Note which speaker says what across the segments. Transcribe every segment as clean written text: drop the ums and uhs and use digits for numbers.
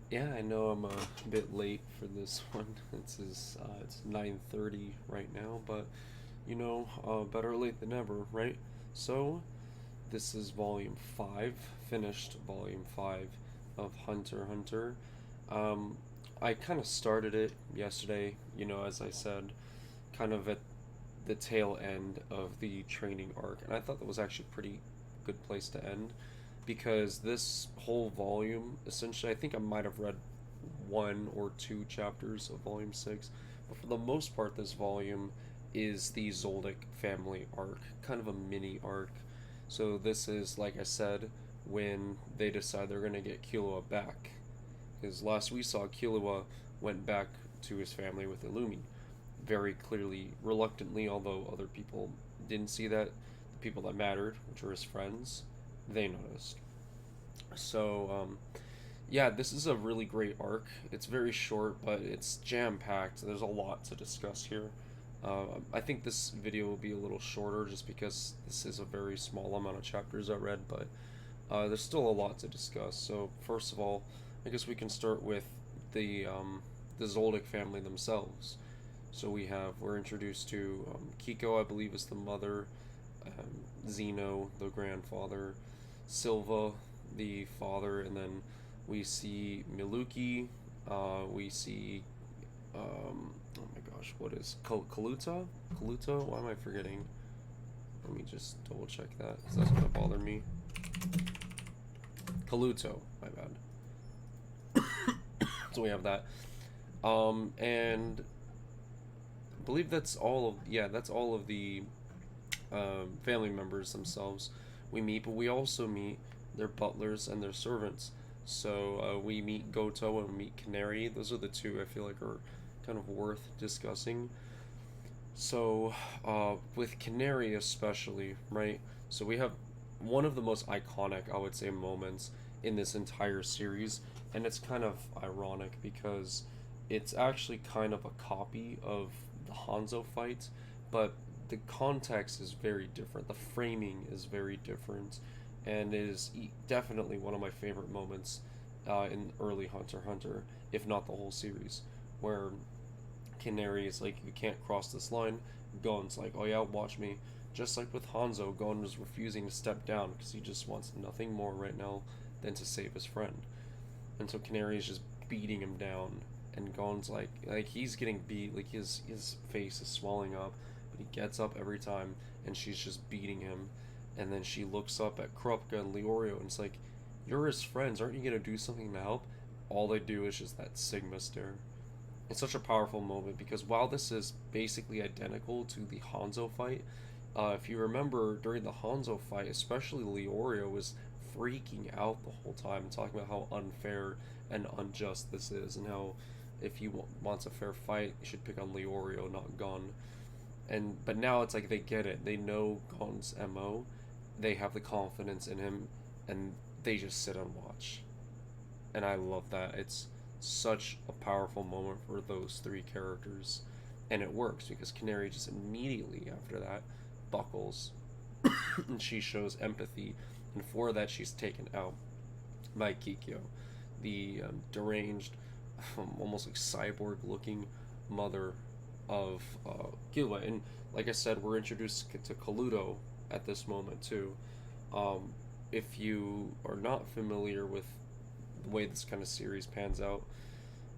Speaker 1: Yeah, I know I'm a bit late for this one. It's 9:30 right now, but better late than never, right? So, this is volume 5, finished volume 5 of Hunter x Hunter. Um, I kind of started it yesterday, as I said, kind of at the tail end of the training arc, and I thought that was actually a pretty good place to end because this whole volume, essentially, I think I might have read one or two chapters of volume 6, but for the most part, this volume is the Zoldyck family arc, kind of a mini arc. So, this is, like I said, when they decide they're going to get Killua back. Because last we saw, Killua went back to his family with Illumi very clearly, reluctantly, although other people didn't see that. The people that mattered, which were his friends, they noticed. So, yeah, this is a really great arc. It's very short, but it's jam packed. There's a lot to discuss here. I think this video will be a little shorter just because this is a very small amount of chapters I read, but there's still a lot to discuss. So, first of all, I guess we can start with the Zoldyck family themselves. So we're introduced to Kiko, I believe, is the mother, Zeno, the grandfather, Silva, the father, and then we see Miluki. We see, oh my gosh, what is Kaluta? Kaluta? Why am I forgetting? Let me just double check that, because that's gonna bother me. Kaluto, my bad. So we have that. And I believe that's all of that's all of the family members themselves we meet, but we also meet their butlers and their servants. So we meet Goto and we meet Canary. Those are the two I feel like are kind of worth discussing. So with Canary especially, right? So we have one of the most iconic, I would say, moments in this entire series, and it's kind of ironic because it's actually kind of a copy of the Hanzo fight, but the context is very different. The framing is very different, and is definitely one of my favorite moments in early Hunter x Hunter, if not the whole series, where Canary is like, you can't cross this line. Gon's like, oh yeah, watch me. Just like with Hanzo, Gon was refusing to step down because he just wants nothing more right now than to save his friend. And so Canary is just beating him down, and Gon's like he's getting beat, like his face is swelling up, but he gets up every time, and she's just beating him. And then she looks up at Kropka and Leorio, and it's like, you're his friends, aren't you gonna do something to help? All they do is just that Sigma stare. It's such a powerful moment because while this is basically identical to the Hanzo fight, if you remember during the Hanzo fight, especially Leorio was freaking out the whole time, talking about how unfair and unjust this is, and how if he wants a fair fight, you should pick on Leorio, not Gon. And but now it's like they get it. They know Gon's MO. They have the confidence in him, and they just sit and watch. And I love that. It's such a powerful moment for those three characters, and it works because Canary just immediately after that buckles, and she shows empathy, and for that she's taken out by Kikyo, the deranged, almost like cyborg-looking mother of Killua. And like I said, we're introduced to Kaluto at this moment too. If you are not familiar with the way this kind of series pans out,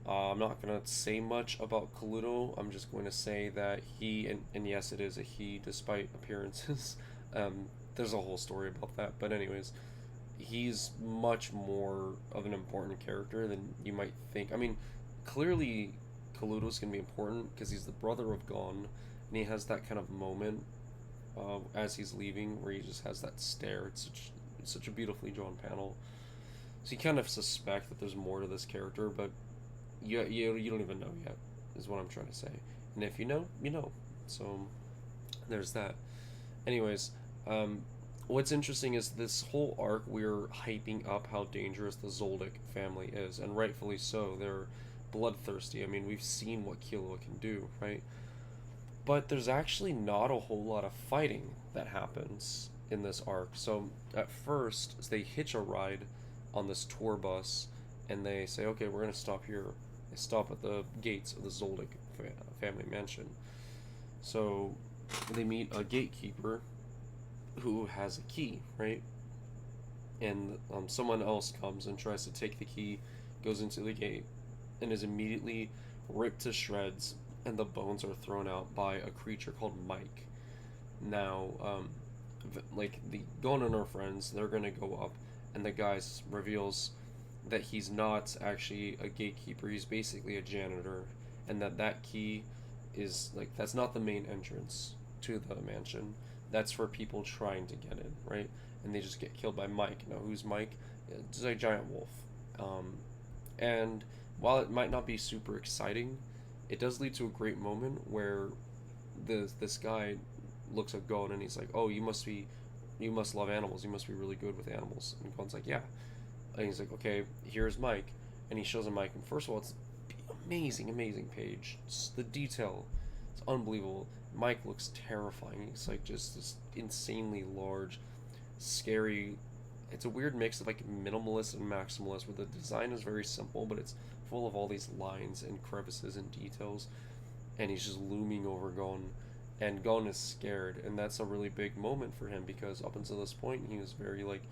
Speaker 1: I'm not going to say much about Kaluto. I'm just going to say that and yes, it is a he despite appearances. There's a whole story about that. But, anyways, he's much more of an important character than you might think. I mean, clearly, Kaluto's going to be important because he's the brother of Gon, and he has that kind of moment as he's leaving where he just has that stare. It's such a beautifully drawn panel. So you kind of suspect that there's more to this character, but you don't even know yet, is what I'm trying to say. And if you know, you know. So there's that. Anyways, what's interesting is this whole arc we're hyping up how dangerous the Zoldyck family is, and rightfully so. They're bloodthirsty. I mean, we've seen what Killua can do, right? But there's actually not a whole lot of fighting that happens in this arc. So at first, they hitch a ride on this tour bus and they say, okay, we're gonna stop here. They stop at the gates of the Zoldyck family mansion. So they meet a gatekeeper who has a key, right? And someone else comes and tries to take the key, goes into the gate, and is immediately ripped to shreds, and the bones are thrown out by a creature called Mike. Now, like the Gon and our friends, they're gonna go up, and the guy reveals that he's not actually a gatekeeper. He's basically a janitor, and that key is like that's not the main entrance to the mansion. That's for people trying to get in, right? And they just get killed by Mike. Now, who's Mike? It's a giant wolf. And while it might not be super exciting, it does lead to a great moment where this guy looks at Gon and he's like, "Oh, you must love animals. You must be really good with animals." And Gon's like, "Yeah." And he's like, "Okay, here's Mike," and he shows him Mike. And first of all, it's amazing, amazing page. It's the detail, it's unbelievable. Mike looks terrifying. He's like just this insanely large, scary. It's a weird mix of like minimalist and maximalist, where the design is very simple, but it's full of all these lines and crevices and details. And he's just looming over Gon, and Gon is scared, and that's a really big moment for him because up until this point he was very like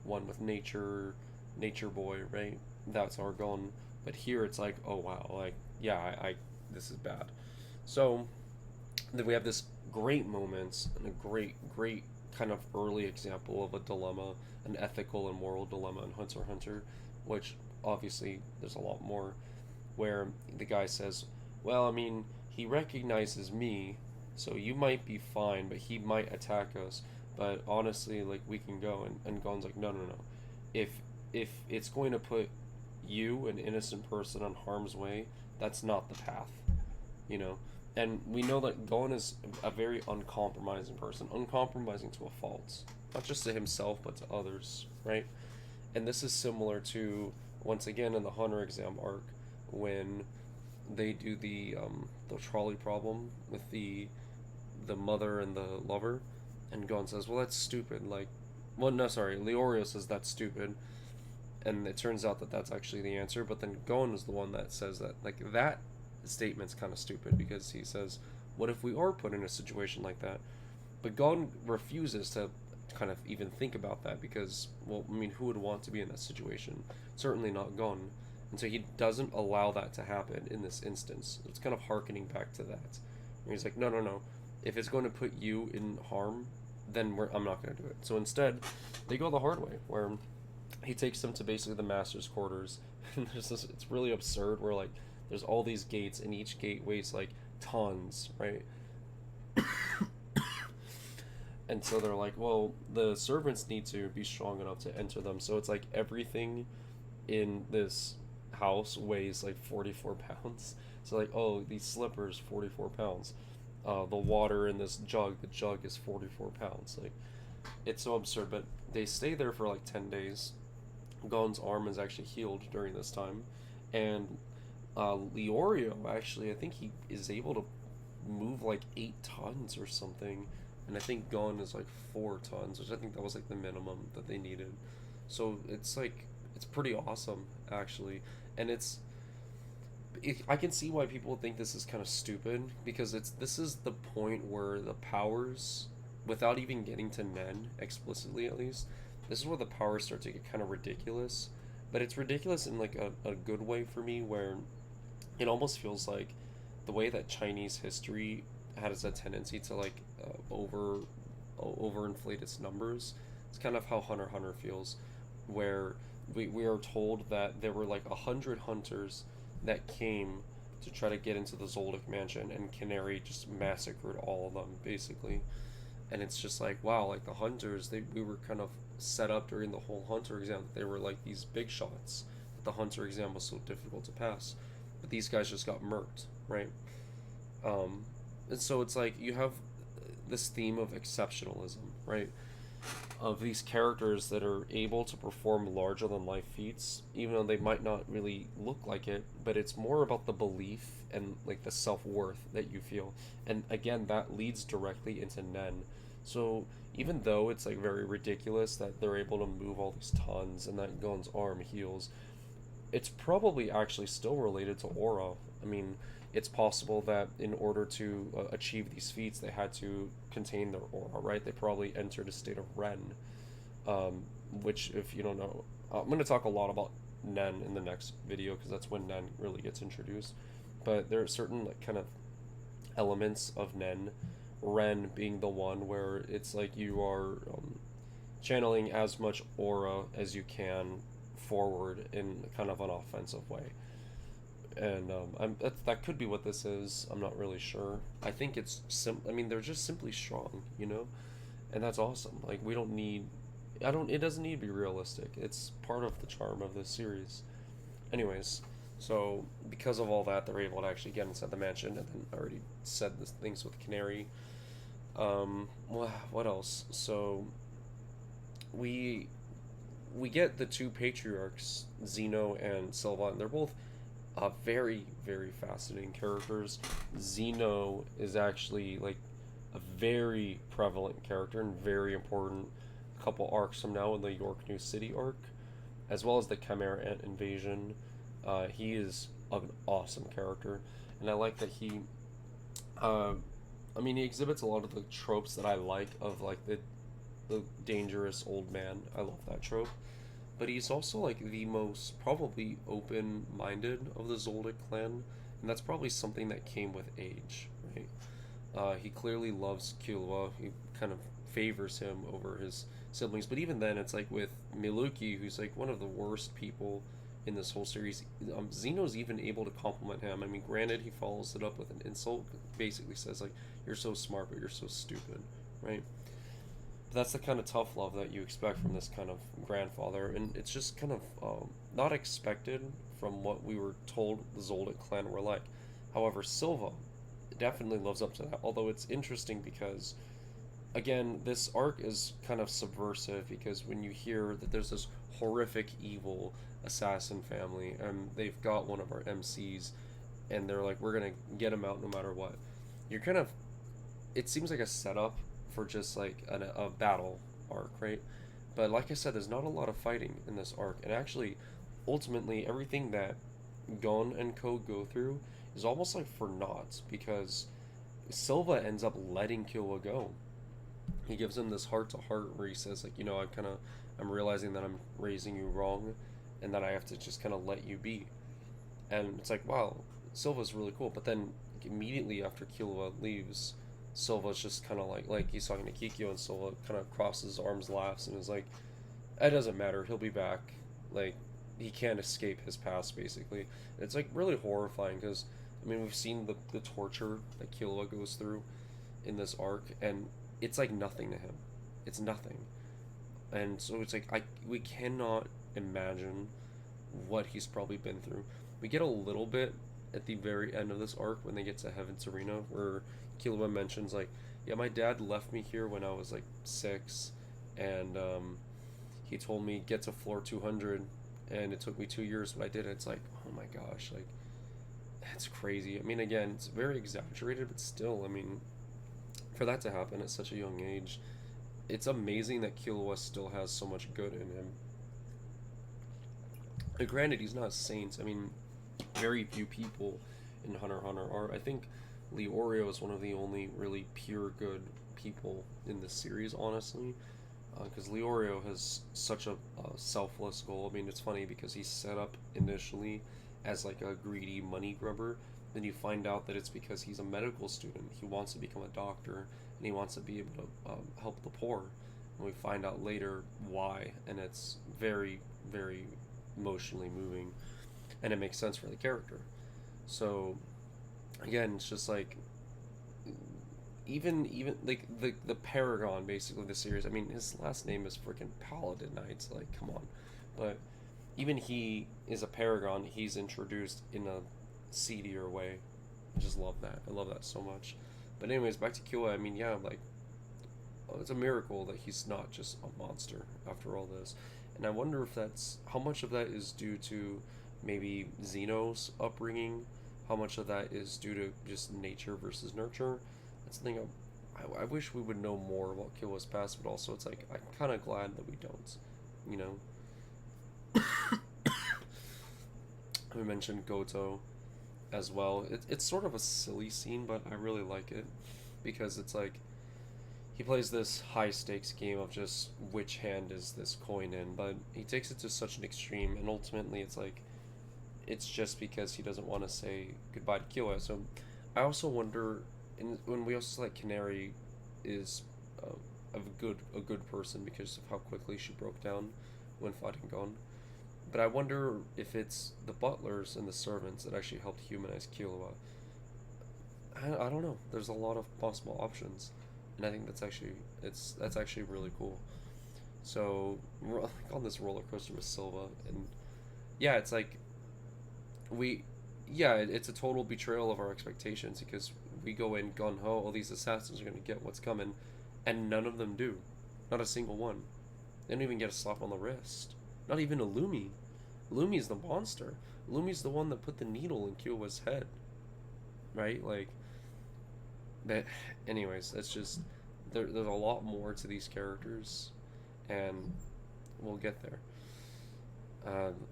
Speaker 1: one with nature, nature boy, right? That's our Gon. But here it's like, oh wow, like yeah, I this is bad. So then we have this great moment and a great kind of early example of a dilemma, an ethical and moral dilemma in Hunter x Hunter, which obviously there's a lot more, where the guy says, well, I mean, he recognizes me, so you might be fine, but he might attack us. But honestly, like we can go, and Gon's like, no, no, no. If it's going to put you, an innocent person, on harm's way, that's not the path, you know. And we know that Gon is a very uncompromising person, uncompromising to a fault, not just to himself but to others, right? And this is similar to once again in the Hunter exam arc when they do the trolley problem with the mother and the lover, and Gon says, "Well, that's stupid." Like, well, no, sorry, Leorio says that's stupid, and it turns out that that's actually the answer. But then Gon is the one that says that like that statement's kind of stupid because he says, "What if we are put in a situation like that?" But Gon refuses to kind of even think about that because, well, I mean, who would want to be in that situation? Certainly not Gon. And so he doesn't allow that to happen in this instance. It's kind of harkening back to that. Where he's like, no, no, no. If it's going to put you in harm, then I'm not going to do it. So instead, they go the hard way, where he takes them to basically the master's quarters. And there's this, it's really absurd, where like there's all these gates, and each gate weighs like tons, right? And so they're like, well, the servants need to be strong enough to enter them. So it's like everything in this house weighs like 44 pounds. So like, oh, these slippers, 44 pounds. The water in this jug, the jug is 44 pounds. Like, it's so absurd. But they stay there for like 10 days. Gon's arm is actually healed during this time. And Leorio, actually, I think he is able to move like 8 tons or something. And I think Gon is like 4 tons, which I think that was like the minimum that they needed. So it's like, it's pretty awesome, actually. And I can see why people think this is kind of stupid, because this is the point where the powers, without even getting to Nen explicitly at least, this is where the powers start to get kind of ridiculous. But it's ridiculous in like a good way for me, where it almost feels like the way that Chinese history has a tendency to like overinflate its numbers. It's kind of how Hunter x Hunter feels, where we are told that there were like 100 hunters that came to try to get into the Zoldyck mansion, and Canary just massacred all of them basically. And it's just like, wow, like the hunters, we were kind of set up during the whole Hunter exam that they were like these big shots, that the Hunter exam was so difficult to pass, but these guys just got murked, right? And so it's like you have this theme of exceptionalism, right? Of these characters that are able to perform larger than life feats, even though they might not really look like it, but it's more about the belief and like the self-worth that you feel. And again, that leads directly into Nen. So even though it's like very ridiculous that they're able to move all these tons and that Gon's arm heals, it's probably actually still related to aura. I mean, it's possible that in order to achieve these feats, they had to contain their aura, right? They probably entered a state of Ren, which, if you don't know, I'm going to talk a lot about Nen in the next video because that's when Nen really gets introduced. But there are certain like kind of elements of Nen, Ren being the one where it's like you are channeling as much aura as you can forward in kind of an offensive way. And that could be what this is. I'm not really sure. I think it's I mean, they're just simply strong, you know, and that's awesome. Like we don't need. I don't. It doesn't need to be realistic. It's part of the charm of this series. Anyways, so because of all that, they're able to actually get inside the mansion, and then I already said the things with Canary. What else? So we we get the two patriarchs, Zeno and Silva, and they're both very, very fascinating characters. Zeno is actually like a very prevalent character and very important a couple arcs from now in the York New City arc, as well as the Chimera Ant invasion. He is an awesome character, and I like that he. Uh, I mean, he exhibits a lot of the tropes that I like of like the dangerous old man. I love that trope. But he's also like the most probably open-minded of the Zoldyck clan, and that's probably something that came with age, right? He clearly loves Killua. He kind of favors him over his siblings, but even then, it's like with Miluki, who's like one of the worst people in this whole series. Zeno's even able to compliment him. I mean, granted, he follows it up with an insult. Basically, says like, "You're so smart, but you're so stupid," right? That's the kind of tough love that you expect from this kind of grandfather, and it's just kind of not expected from what we were told the Zoldyck clan were like. However, Silva definitely lives up to that. Although it's interesting because, again, this arc is kind of subversive because when you hear that there's this horrific, evil assassin family, and they've got one of our MCs, and they're like, "We're gonna get him out no matter what." You're kind of it seems like a setup for just like a battle arc, right? But like I said, there's not a lot of fighting in this arc, and actually, ultimately, everything that Gon and Co go through is almost like for naught because Silva ends up letting Killua go. He gives him this heart to heart where he says like, I'm realizing that I'm raising you wrong, and that I have to just kind of let you be. And it's like, wow, Silva's really cool. But then immediately after Killua leaves, Silva's just kind of like he's talking to Kikyo, and Silva kind of crosses his arms, laughs, and is like, "It doesn't matter. He'll be back. Like, he can't escape his past, basically." And it's like really horrifying because I mean we've seen the torture that Killua goes through in this arc, and it's like nothing to him. It's nothing, and so it's like we cannot imagine what he's probably been through. We get a little bit at the very end of this arc when they get to Heaven's Arena, where Killua mentions like, "Yeah, my dad left me here when I was like 6, and he told me get to floor 200, and it took me 2 years, but I did it." It's like, oh my gosh, like that's crazy. I mean, again, it's very exaggerated, but still, I mean, for that to happen at such a young age, it's amazing that Killua still has so much good in him. And granted, he's not a saint. I mean, very few people in Hunter x Hunter are. I think Leorio is one of the only really pure good people in this series, honestly. Because Leorio has such a selfless goal. I mean, it's funny because he's set up initially as like a greedy money grubber. Then you find out that it's because he's a medical student. He wants to become a doctor, and he wants to be able to help the poor. And we find out later why, and it's very, very emotionally moving, and it makes sense for the character. So again, it's just like even like the Paragon, basically the series. I mean, his last name is freaking Paladin Knights. Like, come on, but even he is a Paragon. He's introduced in a seedier way. I just love that. I love that so much. But anyways, back to Killua. I mean, yeah, like it's a miracle that he's not just a monster after all this. And I wonder if that's how much of that is due to maybe Zeno's upbringing, how much of that is due to just nature versus nurture. That's the thing. I wish we would know more about Killua's past, but also it's like I'm kind of glad that we don't. You know. We mentioned Goto as well. It's sort of a silly scene, but I really like it because it's like he plays this high stakes game of just which hand is this coin in, but he takes it to such an extreme, and ultimately it's like it's just because he doesn't want to say goodbye to Killua. So I also wonder, when we also like Canary is a good person because of how quickly she broke down when fighting Gon. But I wonder if it's the butlers and the servants that actually helped humanize Killua. I don't know. There's a lot of possible options, and I think that's actually really cool. So we're on this roller coaster with Silva, and yeah, it's like we, yeah, it's a total betrayal of our expectations because we go in gun ho, all these assassins are gonna get what's coming, and none of them do, not a single one. They don't even get a slap on the wrist. Not even a Lumi. Lumi's the monster. Lumi's the one that put the needle in Kyowa's head, right? Like, but anyways, that's just there's a lot more to these characters, and we'll get there.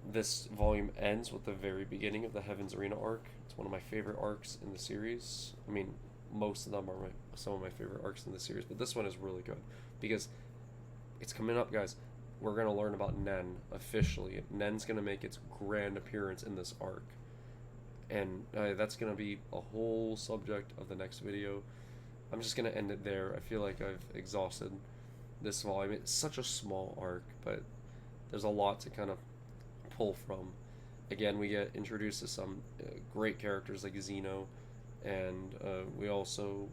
Speaker 1: This volume ends with the very beginning of the Heaven's Arena arc. It's one of my favorite arcs in the series. I mean, most of them are some of my favorite arcs in the series, but this one is really good because it's coming up, guys. We're gonna learn about Nen officially. Nen's gonna make its grand appearance in this arc, and that's gonna be a whole subject of the next video. I'm just gonna end it there. I feel like I've exhausted this volume. It's such a small arc, but there's a lot to kind of pull from. Again, we get introduced to some great characters like Zeno, and we also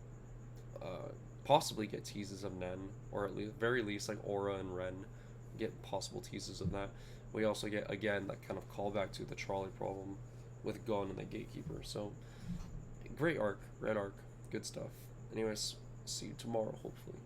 Speaker 1: possibly get teases of Nen, or at least very least like Aura and Ren get possible teases of that. We also get again that kind of callback to the trolley problem with Gon and the Gatekeeper. So great arc, red arc, good stuff. Anyways, see you tomorrow hopefully.